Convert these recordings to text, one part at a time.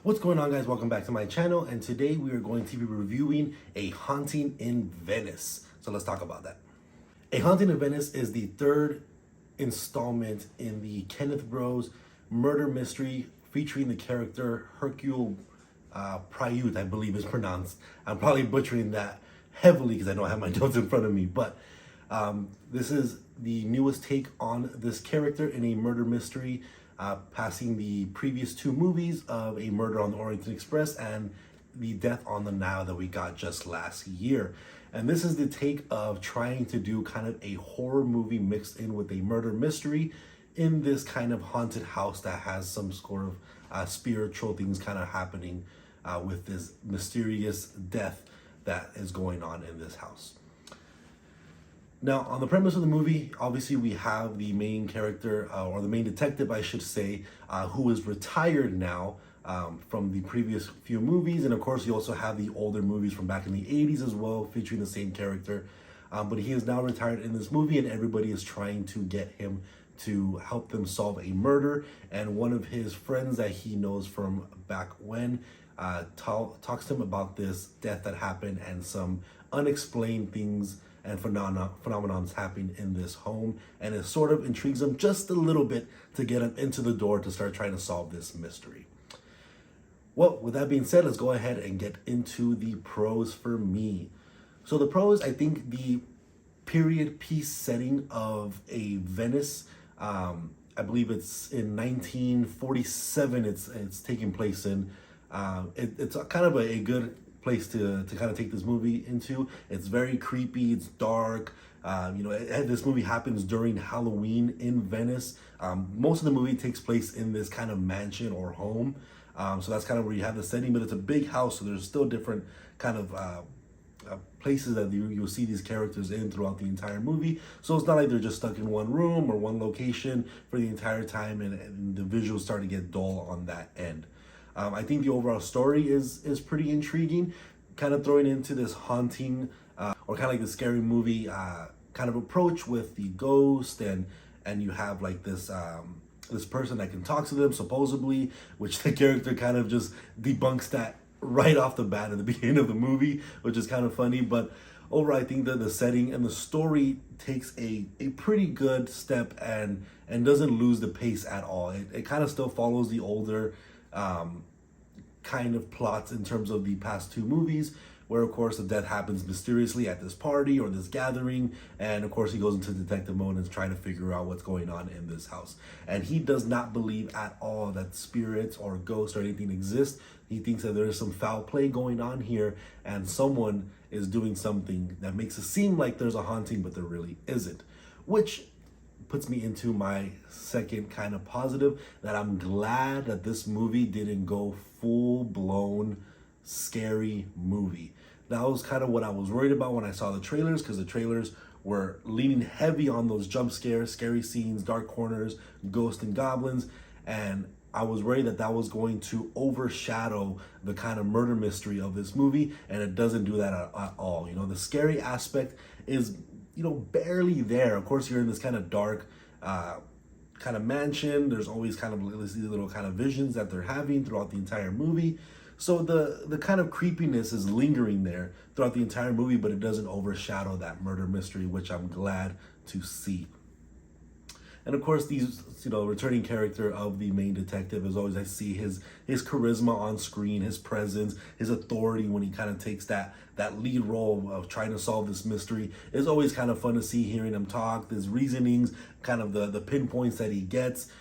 What's going on, guys? Welcome back to my channel, and today we are going to be reviewing A Haunting in Venice. So let's talk about that. A Haunting in Venice is the third installment in the Kenneth Bros murder mystery featuring the character Hercule Poirot, I believe is pronounced. I'm probably butchering that heavily because I don't have my notes in front of me, but this is the newest take on this character in a murder mystery, passing the previous two movies of A Murder on the Orient Express and The Death on the Nile that we got just last year. And this is the take of trying to do kind of a horror movie mixed in with a murder mystery in this kind of haunted house that has some sort of spiritual things kind of happening with this mysterious death that is going on in this house. Now, on the premise of the movie, obviously we have the main character, or the main detective, I should say, who is retired now from the previous few movies. And of course, you also have the older movies from back in the 80s as well, featuring the same character. But he is now retired in this movie, and everybody is trying to get him to help them solve a murder. And one of his friends that he knows from back when talks to him about this death that happened and some unexplained things and phenomenons happening in this home, and it sort of intrigues him just a little bit to get him into the door to start trying to solve this mystery. Well, with that being said, let's go ahead and get into the pros for me. So the pros, I think the period piece setting of a Venice, I believe it's in 1947 it's taking place in. It's kind of a good place to kind of take this movie into. It's very creepy, it's dark. This movie happens during Halloween in Venice. Most of the movie takes place in this kind of mansion or home. So that's kind of where you have the setting, but it's a big house, so there's still different kind of places that you'll see these characters in throughout the entire movie. So it's not like they're just stuck in one room or one location for the entire time, and the visuals start to get dull on that end. I think the overall story is pretty intriguing, kind of throwing into this haunting or kind of like the scary movie kind of approach with the ghost, and you have like this this person that can talk to them supposedly, which the character kind of just debunks that right off the bat at the beginning of the movie, which is kind of funny. But overall, I think that the setting and the story takes a pretty good step and doesn't lose the pace at all. It kind of still follows the older kind of plots in terms of the past two movies, where of course the death happens mysteriously at this party or this gathering, and of course he goes into detective mode and is trying to figure out what's going on in this house. And he does not believe at all that spirits or ghosts or anything exist. He thinks that there is some foul play going on here, and someone is doing something that makes it seem like there's a haunting, but there really isn't, which puts me into my second kind of positive, that I'm glad that this movie didn't go full-blown scary movie. That was kind of what I was worried about when I saw the trailers, because the trailers were leaning heavy on those jump scares, scary scenes, dark corners, ghosts and goblins, and I was worried that that was going to overshadow the kind of murder mystery of this movie, and it doesn't do that at all. The scary aspect is barely there. Of course, you're in this kind of dark kind of mansion. There's always kind of these little kind of visions that they're having throughout the entire movie. So the kind of creepiness is lingering there throughout the entire movie, but it doesn't overshadow that murder mystery, which I'm glad to see. And of course, these returning character of the main detective is always, I see his charisma on screen, his presence, his authority when he kind of takes that lead role of trying to solve this mystery. It's always kind of fun to see, hearing him talk, his reasonings, kind of the pinpoints that he gets,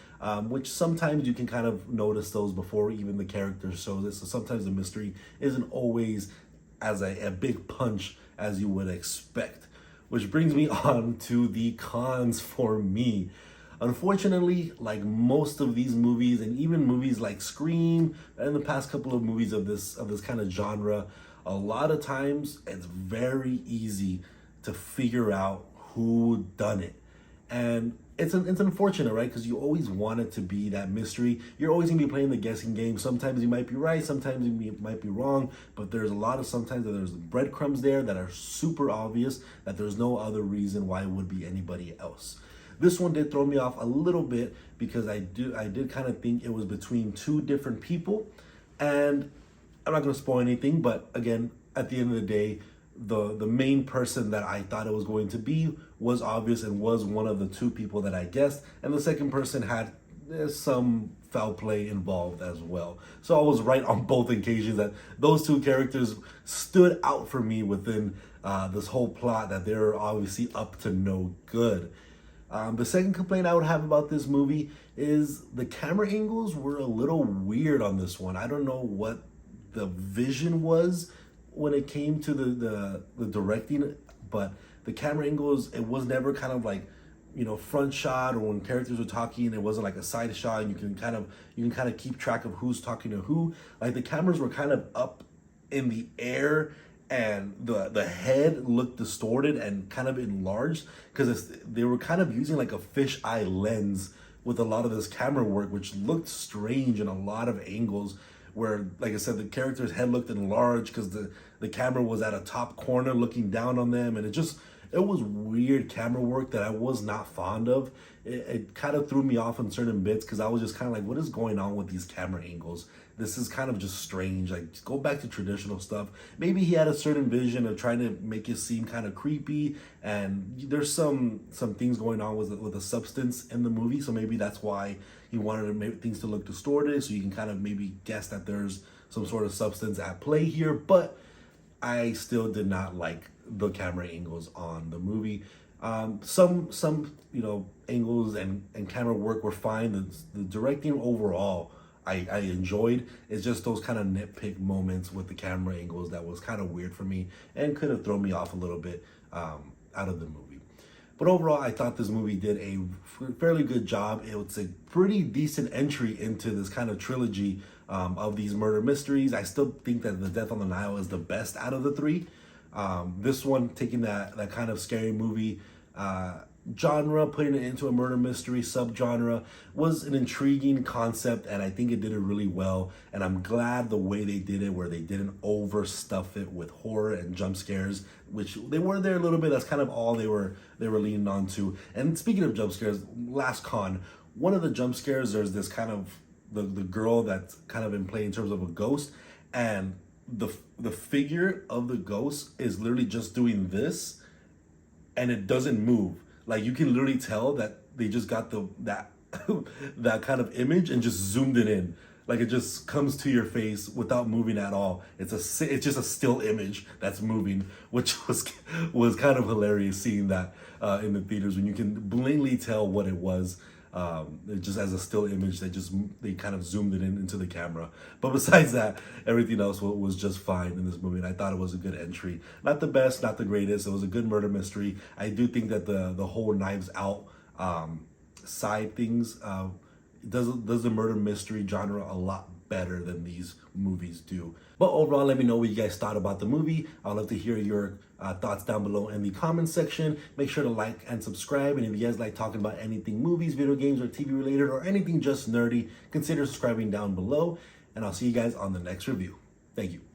which sometimes you can kind of notice those before even the character shows it. So sometimes the mystery isn't always as a big punch as you would expect. Which brings me on to the cons for me. Unfortunately, like most of these movies, and even movies like Scream and the past couple of movies of this kind of genre, a lot of times it's very easy to figure out who done it. And it's unfortunate, right? Because you always want it to be that mystery. You're always gonna be playing the guessing game. Sometimes you might be right, sometimes you might be wrong, but there's a lot of sometimes that there's breadcrumbs there that are super obvious, that there's no other reason why it would be anybody else. This one did throw me off a little bit because I did kind of think it was between two different people, And I'm not going to spoil anything, but again, at the end of the day, the main person that I thought it was going to be was obvious and was one of the two people that I guessed, and the second person had some foul play involved as well. So I was right on both occasions that those two characters stood out for me within this whole plot, that they're obviously up to no good. The second complaint I would have about this movie is the camera angles were a little weird on this one. I don't know what the vision was when it came to the directing, but the camera angles, it was never kind of like, front shot, or when characters were talking, it wasn't like a side shot, and you can kind of keep track of who's talking to who. Like, the cameras were kind of up in the air, and the head looked distorted and kind of enlarged, because they were kind of using like a fisheye lens with a lot of this camera work, which looked strange in a lot of angles, where, like I said, the character's head looked enlarged because the camera was at a top corner looking down on them, and it was weird camera work that I was not fond of. It kind of threw me off on certain bits, because I was just kind of like, what is going on with these camera angles? This is kind of just strange. Like, just go back to traditional stuff. Maybe he had a certain vision of trying to make it seem kind of creepy, and there's some things going on with the substance in the movie, so maybe that's why he wanted to make things to look distorted, so you can kind of maybe guess that there's some sort of substance at play here. But I still did not like the camera angles on the movie. Some angles and camera work were fine. The directing overall, I enjoyed. It's just those kind of nitpick moments with the camera angles that was kind of weird for me and could have thrown me off a little bit out of the movie. But overall, I thought this movie did a fairly good job. It was a pretty decent entry into this kind of trilogy of these murder mysteries. I still think that The Death on the Nile is the best out of the three. This one, taking that kind of scary movie genre, putting it into a murder mystery subgenre, was an intriguing concept, and I think it did it really well. And I'm glad the way they did it, where they didn't overstuff it with horror and jump scares, which they were there a little bit. That's kind of all they were leaning on to. And speaking of jump scares, last con, one of the jump scares, there's this kind of the girl that's kind of in play in terms of a ghost, and the figure of the ghost is literally just doing this, and it doesn't move. Like, you can literally tell that they just got that that kind of image and just zoomed it in. Like, it just comes to your face without moving at all. It's just a still image that's moving, which was kind of hilarious, seeing that in the theaters, when you can blatantly tell what it was. It just as a still image, they kind of zoomed it into the camera. But besides that, everything else was just fine in this movie, and I thought it was a good entry. Not the best, not the greatest. It was a good murder mystery. I do think that the whole Knives Out side things does the murder mystery genre a lot better than these movies do. But overall, let me know what you guys thought about the movie. I'd love to hear your thoughts down below in the comments section. Make sure to like and subscribe. And if you guys like talking about anything movies, video games, or TV related, or anything just nerdy, consider subscribing down below. And I'll see you guys on the next review. Thank you.